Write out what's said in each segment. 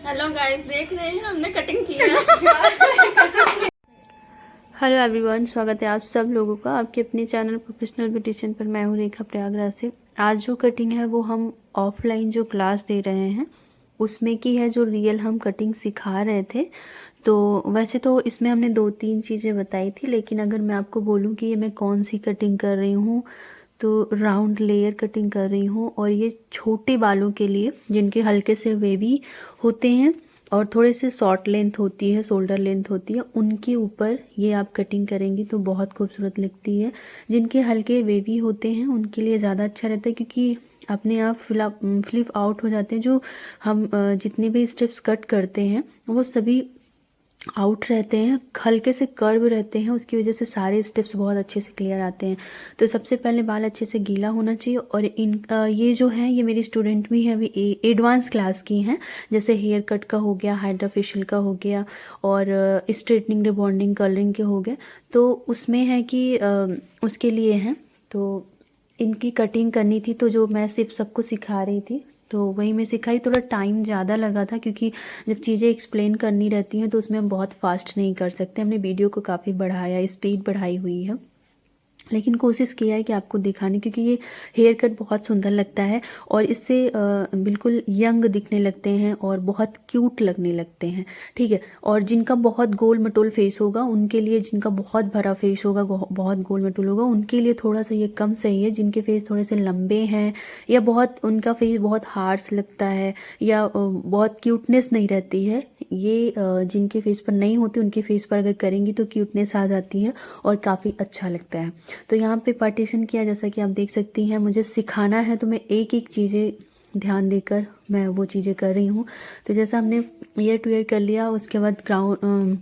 Hello guys, देख रहे हैं हमने कटिंग की है। हेलो एवरीवन, स्वागत है आप सब लोगों का आपके अपने चैनल प्रोफेशनल ब्यूटिशियन पर। मैं हूँ रेखा प्रयागराज से। आज जो कटिंग है वो हम ऑफलाइन जो क्लास दे रहे हैं उसमें की है, जो रियल हम कटिंग सिखा रहे थे। तो वैसे तो इसमें हमने 2-3 चीज़ें बताई थी, लेकिन अगर मैं आपको बोलूँ कि ये मैं कौन सी कटिंग कर रही हूँ, तो राउंड लेयर कटिंग कर रही हूँ। और ये छोटे बालों के लिए जिनके हल्के से वेवी होते हैं और थोड़े से शॉर्ट लेंथ होती है, शोल्डर लेंथ होती है, उनके ऊपर ये आप कटिंग करेंगी तो बहुत खूबसूरत लगती है। जिनके हल्के वेवी होते हैं उनके लिए ज़्यादा अच्छा रहता है, क्योंकि अपने आप फ्लिप आउट हो जाते हैं। जो हम जितने भी स्टेप्स कट करते हैं वो सभी आउट रहते हैं, हल्के से कर्व रहते हैं, उसकी वजह से सारे स्टेप्स बहुत अच्छे से क्लियर आते हैं। तो सबसे पहले बाल अच्छे से गीला होना चाहिए। और ये जो है ये मेरी स्टूडेंट भी है, अभी एडवांस क्लास की हैं। जैसे हेयर कट का हो गया, हाइड्रा फेशियल का हो गया, और स्ट्रेटनिंग, रिबॉन्डिंग, कलरिंग के हो गए। तो उसमें है कि उसके लिए हैं, तो इनकी कटिंग करनी थी। तो जो मैं सिर्फ सबको सिखा रही थी तो वही मैं सिखाई। थोड़ा टाइम ज़्यादा लगा था, क्योंकि जब चीज़ें एक्सप्लेन करनी रहती हैं तो उसमें हम बहुत फास्ट नहीं कर सकते। हमने वीडियो को काफ़ी बढ़ाया, स्पीड बढ़ाई हुई है, लेकिन कोशिश किया है कि आपको दिखाने, क्योंकि ये हेयर कट बहुत सुंदर लगता है और इससे बिल्कुल यंग दिखने लगते हैं और बहुत क्यूट लगने लगते हैं। ठीक है। और जिनका बहुत गोल मटोल फेस होगा उनके लिए, जिनका बहुत भरा फेस होगा, बहुत गोल मटोल होगा, उनके लिए थोड़ा सा ये कम सही है। जिनके फेस थोड़े से लंबे हैं या बहुत उनका फेस बहुत हार्श लगता है या बहुत क्यूटनेस नहीं रहती है, ये जिनके फेस पर नहीं होती उनके फेस पर अगर करेंगी तो क्यूटनेस आ जाती है और काफ़ी अच्छा लगता है। तो यहाँ पे पार्टीशन किया, जैसा कि आप देख सकती हैं। मुझे सिखाना है तो मैं एक एक चीज़ें ध्यान देकर मैं वो चीज़ें कर रही हूँ। तो जैसा हमने ईयर टू ईयर कर लिया, उसके बाद ग्राउंड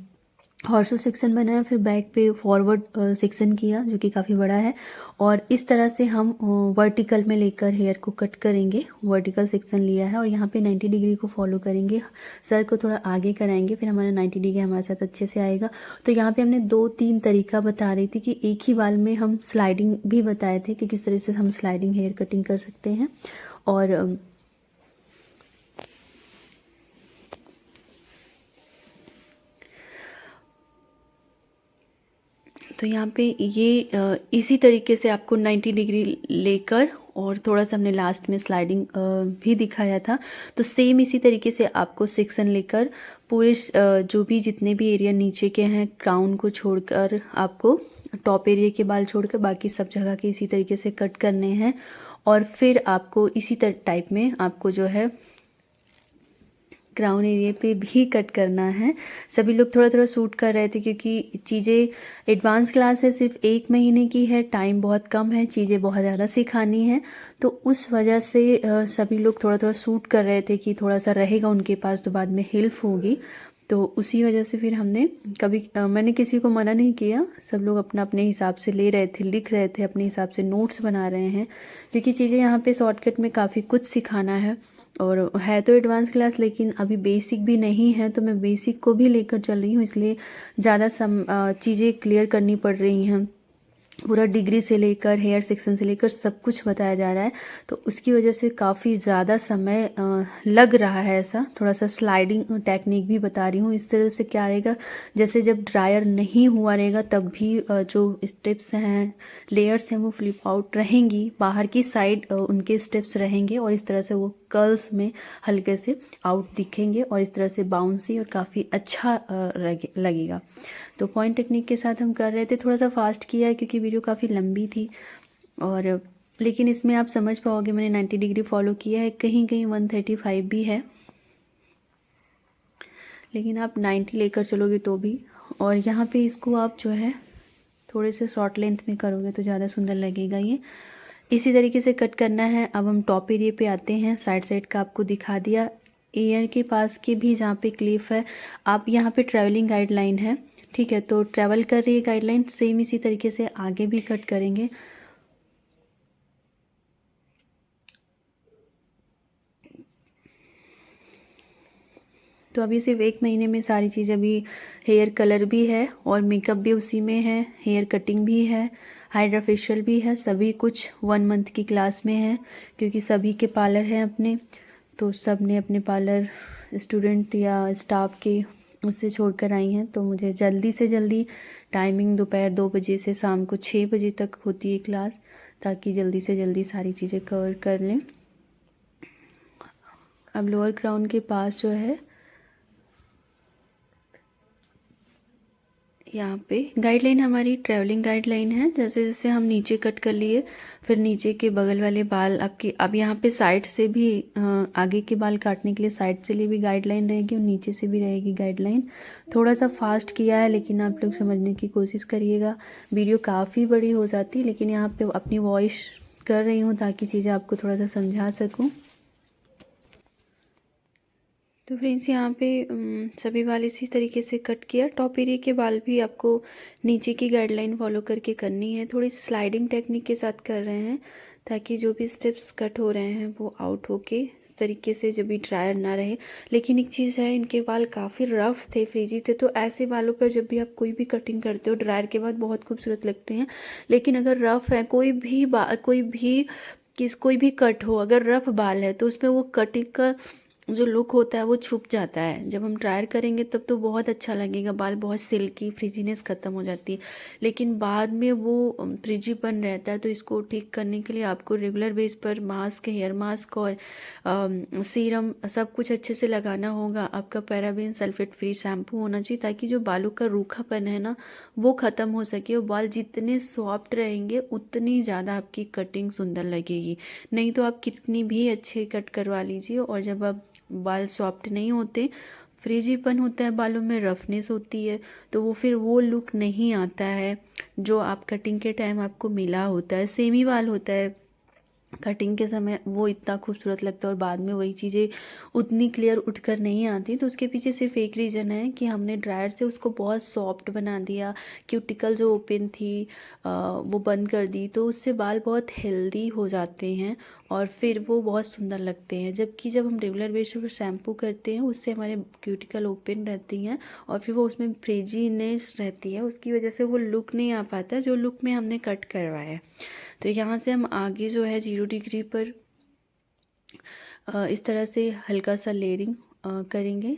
हॉर्सो सेक्शन बनाया, फिर बैक पे फॉरवर्ड सेक्शन किया जो कि काफ़ी बड़ा है। और इस तरह से हम वर्टिकल में लेकर हेयर को कट करेंगे। वर्टिकल सेक्शन लिया है और यहाँ पे 90 डिग्री को फॉलो करेंगे। सर को थोड़ा आगे कराएंगे, फिर हमारा 90 डिग्री हमारे साथ अच्छे से आएगा। तो यहाँ पे हमने 2-3 तरीका बता रही थी कि एक ही बाल में हम स्लाइडिंग भी बताए थे कि किस तरह से हम स्लाइडिंग हेयर कटिंग कर सकते हैं। और तो यहाँ पे ये इसी तरीके से आपको 90 डिग्री लेकर, और थोड़ा सा हमने लास्ट में स्लाइडिंग भी दिखाया था। तो सेम इसी तरीके से आपको सेक्शन लेकर पूरे जो भी जितने भी एरिया नीचे के हैं, क्राउन को छोड़कर, आपको टॉप एरिया के बाल छोड़कर बाकी सब जगह के इसी तरीके से कट करने हैं। और फिर आपको इसी टाइप में आपको जो है क्राउन एरिया पे भी कट करना है। सभी लोग थोड़ा थोड़ा शूट कर रहे थे, क्योंकि चीज़ें एडवांस क्लास है, सिर्फ 1 महीने की है, टाइम बहुत कम है, चीज़ें बहुत ज़्यादा सिखानी है। तो उस वजह से सभी लोग थोड़ा थोड़ा शूट कर रहे थे कि थोड़ा सा रहेगा उनके पास तो बाद में हेल्प होगी। तो उसी वजह से फिर हमने मैंने किसी को मना नहीं किया। सब लोग अपना अपने हिसाब से ले रहे थे, लिख रहे थे, अपने हिसाब से नोट्स बना रहे हैं, क्योंकि चीज़ें यहाँ पे शॉर्टकट में काफ़ी कुछ सिखाना है। और है तो एडवांस क्लास, लेकिन अभी बेसिक भी नहीं है, तो मैं बेसिक को भी लेकर चल रही हूँ, इसलिए ज़्यादा चीज़ें क्लियर करनी पड़ रही हैं। पूरा डिग्री से लेकर हेयर सेक्शन से लेकर सब कुछ बताया जा रहा है, तो उसकी वजह से काफ़ी ज़्यादा समय लग रहा है। ऐसा थोड़ा सा स्लाइडिंग टेक्निक भी बता रही हूँ। इस तरह से क्या रहेगा, जैसे जब ड्रायर नहीं हुआ रहेगा तब भी जो स्टेप्स हैं, लेयर्स हैं, वो फ्लिप आउट रहेंगी, बाहर की साइड उनके स्टेप्स रहेंगे और इस तरह से वो कर्ल्स में हल्के से आउट दिखेंगे और इस तरह से बाउंसी और काफ़ी अच्छा लगेगा। तो पॉइंट टेक्निक के साथ हम कर रहे थे। थोड़ा सा फास्ट किया है क्योंकि वीडियो काफ़ी लंबी थी, और लेकिन इसमें आप समझ पाओगे मैंने 90 डिग्री फॉलो किया है। कहीं कहीं 135 भी है, लेकिन आप 90 लेकर चलोगे तो भी। और यहाँ पे इसको आप जो है थोड़े से शॉर्ट लेंथ में करोगे तो ज़्यादा सुंदर लगेगा। ये इसी तरीके से कट करना है। अब हम टॉप एरिया पे आते हैं। साइड साइड का आपको दिखा दिया, ईयर के पास के भी जहाँ पे क्लिप है। आप यहाँ पे ट्रैवलिंग गाइडलाइन है, ठीक है, तो ट्रैवल कर रही है गाइडलाइन, सेम इसी तरीके से आगे भी कट करेंगे। तो अभी सिर्फ 1 महीने में सारी चीज़, अभी हेयर कलर भी है और मेकअप भी उसी में है, हेयर कटिंग भी है, हाइड्रा फेशियल भी है, सभी कुछ 1 मंथ की क्लास में है, क्योंकि सभी के पार्लर हैं अपने। तो सब ने अपने पार्लर स्टूडेंट या स्टाफ के उससे छोड़कर आई हैं, तो मुझे जल्दी से जल्दी टाइमिंग दोपहर 2 बजे से शाम को 6 बजे तक होती है क्लास, ताकि जल्दी से जल्दी सारी चीज़ें कवर कर लें। अब लोअर क्राउन के पास जो है यहाँ पे गाइडलाइन हमारी ट्रैवलिंग गाइडलाइन है। जैसे जैसे हम नीचे कट कर लिए, फिर नीचे के बगल वाले बाल आपके अब यहाँ पे साइड से भी आगे के बाल काटने के लिए साइड से लिए भी गाइडलाइन रहेगी और नीचे से भी रहेगी गाइडलाइन। थोड़ा सा फास्ट किया है, लेकिन आप लोग समझने की कोशिश करिएगा। वीडियो काफ़ी बड़ी हो जाती, लेकिन यहाँ पे अपनी वॉइस कर रही हूँ ताकि चीज़ें आपको थोड़ा सा समझा सकूँ। तो फ्रेंड्स यहाँ पे सभी बाल इसी तरीके से कट किया। टॉप एरिया के बाल भी आपको नीचे की गाइडलाइन फॉलो करके करनी है। थोड़ी सी स्लाइडिंग टेक्निक के साथ कर रहे हैं, ताकि जो भी स्टेप्स कट हो रहे हैं वो आउट होके इस तरीके से जब भी ड्रायर ना रहे। लेकिन एक चीज़ है, इनके बाल काफ़ी रफ़ थे, फ्रीजी थे, तो ऐसे बालों पर जब भी आप कोई भी कटिंग करते हो ड्रायर के बाद बहुत खूबसूरत लगते हैं। लेकिन अगर रफ़ है कोई भी कट हो, अगर रफ़ बाल है तो उसमें वो कटिंग का जो लुक होता है वो छुप जाता है। जब हम ड्रायर करेंगे तब तो बहुत अच्छा लगेगा, बाल बहुत सिल्की, फ्रिजीनेस ख़त्म हो जाती है, लेकिन बाद में वो फ्रिजीपन रहता है। तो इसको ठीक करने के लिए आपको रेगुलर बेस पर मास्क, हेयर मास्क और सीरम सब कुछ अच्छे से लगाना होगा। आपका पैराबेन सल्फेट फ्री शैम्पू होना चाहिए, ताकि जो बालों का रूखापन है ना वो ख़त्म हो सके। और बाल जितने सॉफ्ट रहेंगे उतनी ज़्यादा आपकी कटिंग सुंदर लगेगी। नहीं तो आप कितनी भी अच्छे कट करवा लीजिए, और जब आप बाल सॉफ्ट नहीं होते, फ्रीजीपन होता है बालों में, रफनेस होती है, तो वो फिर वो लुक नहीं आता है जो आप कटिंग के टाइम आपको मिला होता है। सेमी बाल होता है कटिंग के समय, वो इतना खूबसूरत लगता है, और बाद में वही चीज़ें उतनी क्लियर उठकर नहीं आती। तो उसके पीछे सिर्फ एक रीज़न है कि हमने ड्रायर से उसको बहुत सॉफ्ट बना दिया, क्यूटिकल जो ओपन थी वो बंद कर दी, तो उससे बाल बहुत हेल्दी हो जाते हैं और फिर वो बहुत सुंदर लगते हैं। जबकि जब हम रेगुलर बेसिस पर शैम्पू करते हैं उससे हमारे क्यूटिकल ओपन रहती हैं और फिर वो उसमें फ्रेजीनेस रहती है, उसकी वजह से वो लुक नहीं आ पाता जो लुक में हमने कट करवाया है। तो यहाँ से हम आगे जो है 0 डिग्री पर इस तरह से हल्का सा लेयरिंग करेंगे।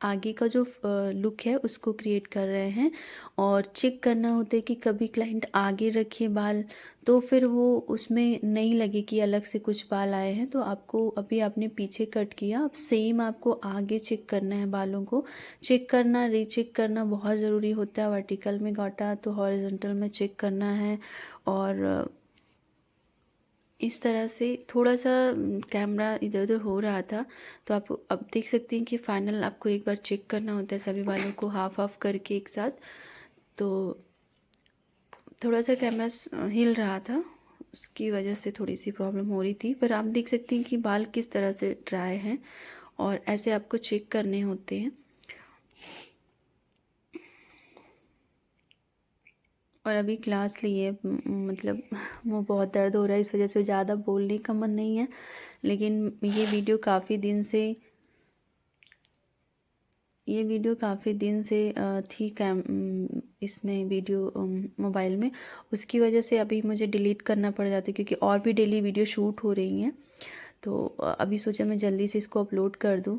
आगे का जो लुक है उसको क्रिएट कर रहे हैं, और चेक करना होता है कि कभी क्लाइंट आगे रखे बाल तो फिर वो उसमें नहीं लगे कि अलग से कुछ बाल आए हैं। तो आपको अभी आपने पीछे कट किया, अब सेम आपको आगे चेक करना है। बालों को चेक करना, रीचेक करना बहुत ज़रूरी होता है। वर्टिकल में काटा तो हॉरिजॉन्टल में चेक करना है। और इस तरह से थोड़ा सा कैमरा इधर उधर हो रहा था, तो आप अब देख सकते हैं कि फाइनल आपको एक बार चेक करना होता है सभी बालों को हाफ हाफ करके एक साथ। तो थोड़ा सा कैमरा हिल रहा था, उसकी वजह से थोड़ी सी प्रॉब्लम हो रही थी, पर आप देख सकते हैं कि बाल किस तरह से ड्राई हैं, और ऐसे आपको चेक करने होते हैं। और अभी क्लास लिए मतलब वो बहुत दर्द हो रहा है, इस वजह से ज़्यादा बोलने का मन नहीं है। लेकिन ये वीडियो काफ़ी दिन से थी इसमें वीडियो मोबाइल में, उसकी वजह से अभी मुझे डिलीट करना पड़ जाता है, क्योंकि और भी डेली वीडियो शूट हो रही हैं। तो अभी सोचा मैं जल्दी से इसको अपलोड कर दूँ।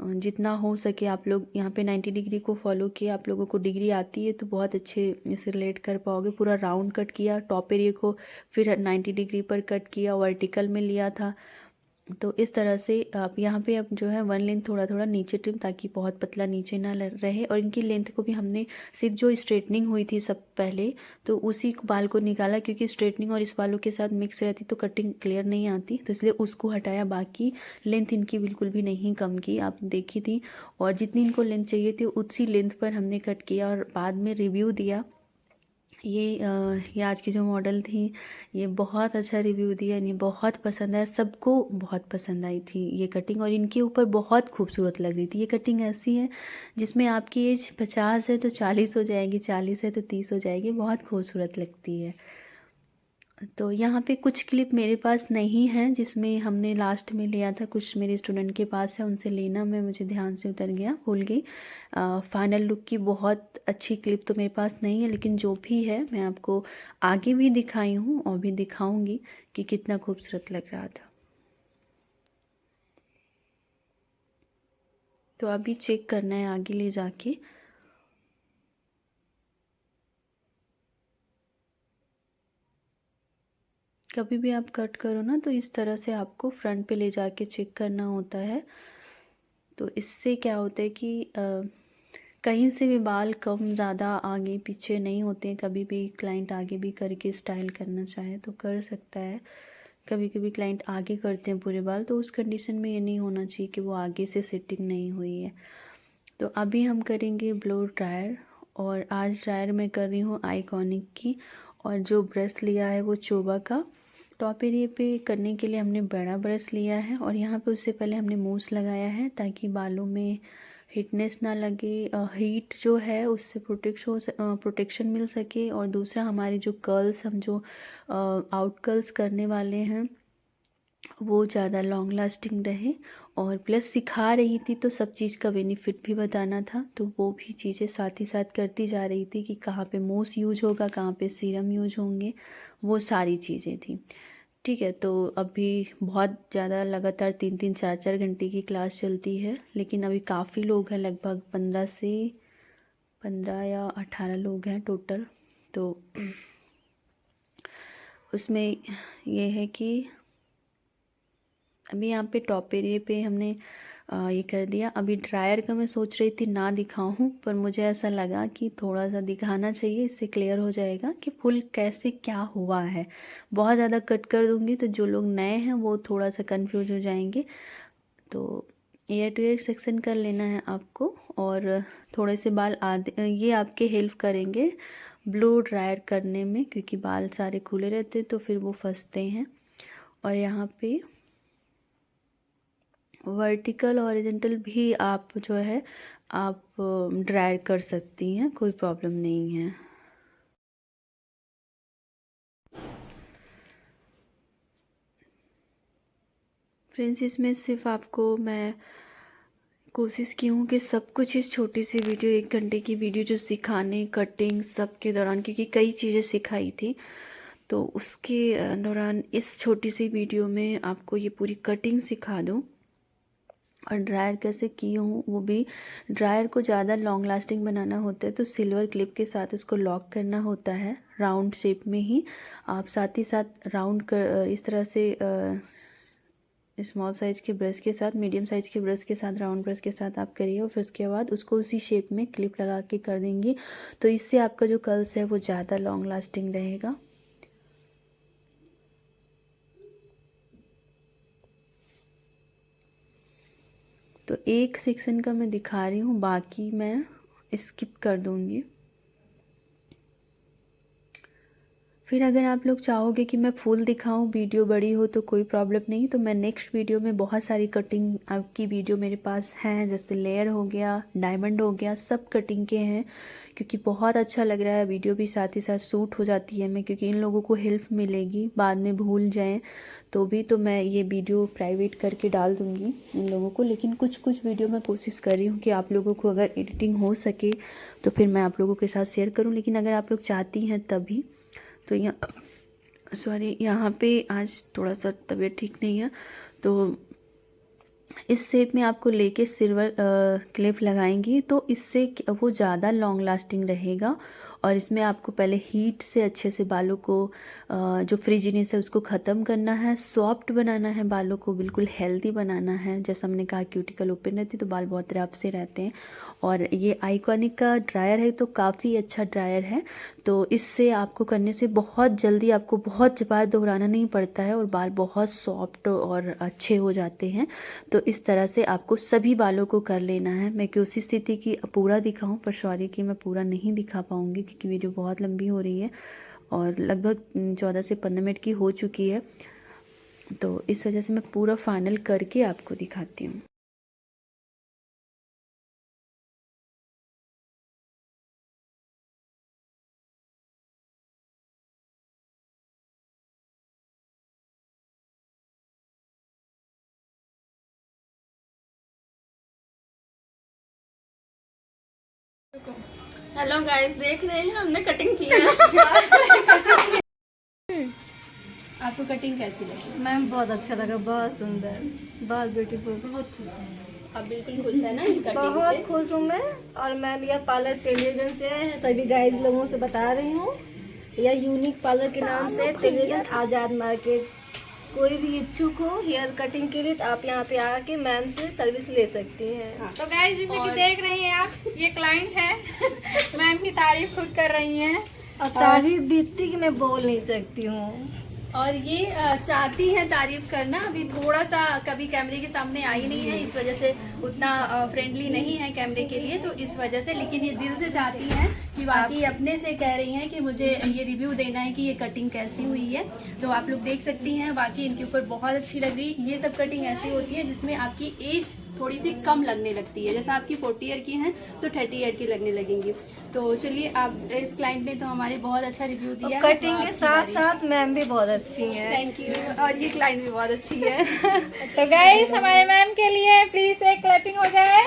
जितना हो सके आप लोग यहाँ पे 90 डिग्री को फॉलो किया, आप लोगों को डिग्री आती है तो बहुत अच्छे इसे रिलेट कर पाओगे। पूरा राउंड कट किया, टॉप एरिया को फिर 90 डिग्री पर कट किया, वर्टिकल में लिया था। तो इस तरह से आप यहाँ पे अब जो है वन लेंथ थोड़ा थोड़ा नीचे ट्रिम, ताकि बहुत पतला नीचे ना रहे। और इनकी लेंथ को भी हमने सिर्फ जो स्ट्रेटनिंग हुई थी सब पहले, तो उसी बाल को निकाला, क्योंकि स्ट्रेटनिंग और इस बालों के साथ मिक्स रहती तो कटिंग क्लियर नहीं आती, तो इसलिए उसको हटाया। बाकी लेंथ इनकी बिल्कुल भी नहीं कम की, आप देखी थी। और जितनी इनको लेंथ चाहिए थी उसी लेंथ पर हमने कट किया, और बाद में रिव्यू दिया। ये आज की जो मॉडल थी ये बहुत अच्छा रिव्यू दिया, यानी बहुत पसंद आया, सबको बहुत पसंद आई थी ये कटिंग, और इनके ऊपर बहुत खूबसूरत लग रही थी। ये कटिंग ऐसी है जिसमें आपकी एज 50 है तो 40 हो जाएगी, 40 है तो 30 हो जाएगी, बहुत खूबसूरत लगती है। तो यहाँ पे कुछ क्लिप मेरे पास नहीं है जिसमें हमने लास्ट में लिया था, कुछ मेरे स्टूडेंट के पास है, उनसे लेना मैं मुझे ध्यान से उतर गया, भूल गई। फाइनल लुक की बहुत अच्छी क्लिप तो मेरे पास नहीं है, लेकिन जो भी है मैं आपको आगे भी दिखाई हूँ और भी दिखाऊंगी कि कितना खूबसूरत लग रहा था। तो अभी चेक करना है आगे ले जाके। कभी भी आप कट करो ना तो इस तरह से आपको फ्रंट पे ले जाके चेक करना होता है। तो इससे क्या होता है कि कहीं से भी बाल कम ज़्यादा आगे पीछे नहीं होते हैं। कभी भी क्लाइंट आगे भी करके स्टाइल करना चाहे तो कर सकता है। कभी कभी क्लाइंट आगे करते हैं पूरे बाल, तो उस कंडीशन में ये नहीं होना चाहिए कि वो आगे से सेटिंग नहीं हुई है। तो अभी हम करेंगे ब्लो ड्रायर, और आज ड्रायर मैं कर रही हूँ आइकॉनिक की, और जो ब्रश लिया है वो चोबा का। टॉप एरिया पे करने के लिए हमने बड़ा ब्रश लिया है, और यहाँ पे उससे पहले हमने मूस लगाया है ताकि बालों में हीटनेस ना लगे, हीट जो है उससे प्रोटेक्शन मिल सके। और दूसरा हमारे जो कर्ल्स हम जो आउट कर्ल्स करने वाले हैं वो ज़्यादा लॉन्ग लास्टिंग रहे। और प्लस सिखा रही थी तो सब चीज़ का बेनिफिट भी बताना था, तो वो भी चीज़ें साथ ही साथ करती जा रही थी कि कहाँ पे मूस यूज होगा, कहाँ पे सीरम यूज होंगे, वो सारी चीज़ें थी। ठीक है, तो अभी बहुत ज़्यादा लगातार 3-3 4-4 घंटे की क्लास चलती है, लेकिन अभी काफ़ी लोग हैं, लगभग 15 या 18 लोग हैं टोटल। तो उसमें ये है कि अभी यहाँ पे टॉप एरिया पे हमने ये कर दिया। अभी ड्रायर का मैं सोच रही थी ना दिखाऊं, पर मुझे ऐसा लगा कि थोड़ा सा दिखाना चाहिए, इससे क्लियर हो जाएगा कि फुल कैसे क्या हुआ है। बहुत ज़्यादा कट कर दूंगी तो जो लोग नए हैं वो थोड़ा सा कंफ्यूज हो जाएंगे। तो ईयर टू ईयर सेक्शन कर लेना है आपको, और थोड़े से बाल आधे ये आपके हेल्प करेंगे ब्लो ड्रायर करने में, क्योंकि बाल सारे खुले रहते तो फिर वो फंसते हैं। और यहाँ पे वर्टिकल हॉरिजॉन्टल भी आप जो है आप ड्रायर कर सकती हैं, कोई प्रॉब्लम नहीं है। फ्रेंड्स, इसमें सिर्फ आपको मैं कोशिश की हूँ कि सब कुछ इस छोटी सी वीडियो 1 घंटे की वीडियो जो सिखाने कटिंग सब के दौरान, क्योंकि कई चीज़ें सिखाई थी, तो उसके दौरान इस छोटी सी वीडियो में आपको ये पूरी कटिंग सिखा दूँ। और ड्रायर कैसे की हूँ वो भी, ड्रायर को ज़्यादा लॉन्ग लास्टिंग बनाना होता है तो सिल्वर क्लिप के साथ इसको लॉक करना होता है राउंड शेप में ही। आप साथ ही साथ राउंड कर इस तरह से स्मॉल साइज़ के ब्रश के साथ, मीडियम साइज़ के ब्रश के साथ, राउंड ब्रश के साथ आप करिए, और फिर उसके बाद उसको उसी शेप में क्लिप लगा के कर देंगी। तो इससे आपका जो कर्ल्स है वो ज़्यादा लॉन्ग लास्टिंग रहेगा। तो एक सेक्शन का मैं दिखा रही हूँ, बाकी मैं स्किप कर दूँगी। फिर अगर आप लोग चाहोगे कि मैं फुल दिखाऊं, वीडियो बड़ी हो तो कोई प्रॉब्लम नहीं, तो मैं नेक्स्ट वीडियो में बहुत सारी कटिंग आपकी वीडियो मेरे पास हैं, जैसे लेयर हो गया, डायमंड हो गया, सब कटिंग के हैं। क्योंकि बहुत अच्छा लग रहा है, वीडियो भी साथ ही साथ सूट हो जाती है मैं, क्योंकि इन लोगों को हेल्प मिलेगी, बाद में भूल जाएं तो भी, तो मैं ये वीडियो प्राइवेट करके डाल दूँगी इन लोगों को। लेकिन कुछ कुछ वीडियो मैं कोशिश कर रही हूँ कि आप लोगों को अगर एडिटिंग हो सके तो फिर मैं आप लोगों के साथ शेयर करूँ। लेकिन अगर आप लोग चाहती हैं तभी, तो यहाँ पे आज थोड़ा सा तबीयत ठीक नहीं है, तो इस शेप में आपको लेके सिल्वर क्लिप लगाएंगी तो इससे वो ज़्यादा लॉन्ग लास्टिंग रहेगा। और इसमें आपको पहले हीट से अच्छे से बालों को जो फ्रिजीनेस है उसको ख़त्म करना है, सॉफ्ट बनाना है, बालों को बिल्कुल हेल्दी बनाना है। जैसा हमने कहा क्यूटिकल ओपन रहती तो बाल बहुत रफ से रहते हैं। और ये आइकॉनिक का ड्रायर है तो काफ़ी अच्छा ड्रायर है, तो इससे आपको करने से बहुत जल्दी आपको बहुत बार दोहराना नहीं पड़ता है और बाल बहुत सॉफ्ट और अच्छे हो जाते हैं। तो इस तरह से आपको सभी बालों को कर लेना है। मैं कोशिश थी कि पूरा दिखाऊं, पर सॉरी कि मैं पूरा नहीं दिखा पाऊंगी क्योंकि वीडियो बहुत लंबी हो रही है और लगभग 14 से 15 मिनट की हो चुकी है। तो इस वजह से मैं पूरा फाइनल करके आपको दिखाती हूँ। हेलो गाइस, देख रहे हैं हमने कटिंग की है। आपको कटिंग कैसी लगी? मैम बहुत अच्छा लगा, बहुत सुंदर, बहुत ब्यूटीफुल। बहुत खुश हैं। आप बिल्कुल खुश है ना इस कटिंग बहुत से? खुश हूँ मैं। और मैम यह पार्लर टेलीगंज से है, सभी गाइस लोगों से बता रही हूँ। यह यूनिक पार्लर के नाम से टेलीगंज आज़ाद मार्केट। कोई भी इच्छुक हो हेयर कटिंग के लिए तो आप यहाँ पे आके मैम से सर्विस ले सकती हैं। तो गाइस जैसे कि देख रही हैं आप, ये क्लाइंट है। मैम की तारीफ खुद कर रही हैं। और तारीफ भी इतनी कि मैं बोल नहीं सकती हूँ। और ये चाहती है तारीफ करना, अभी थोड़ा सा कभी कैमरे के सामने आई नहीं है, इस वजह से उतना फ्रेंडली नहीं है कैमरे के लिए, तो इस वजह से। लेकिन ये दिल से चाहती है कि वाकई अपने से कह रही हैं कि मुझे ये रिव्यू देना है कि ये कटिंग कैसी हुई है। तो आप लोग देख सकती हैं, वाकई इनके ऊपर बहुत अच्छी लग रही है। ये सब कटिंग ऐसी होती है जिसमें आपकी एज थोड़ी सी कम लगने लगती है। जैसा आपकी 40 ईयर की हैं तो 30 ईयर की लगने लगेंगी। तो चलिए, आप इस क्लाइंट ने तो हमारे बहुत अच्छा रिव्यू दिया है। कटिंग के साथ साथ मैम भी बहुत अच्छी हैं। Thank you. और ये क्लाइंट भी बहुत अच्छी है। तो गाइस हमारे मैम के लिए प्लीज एक क्लैपिंग हो जाए।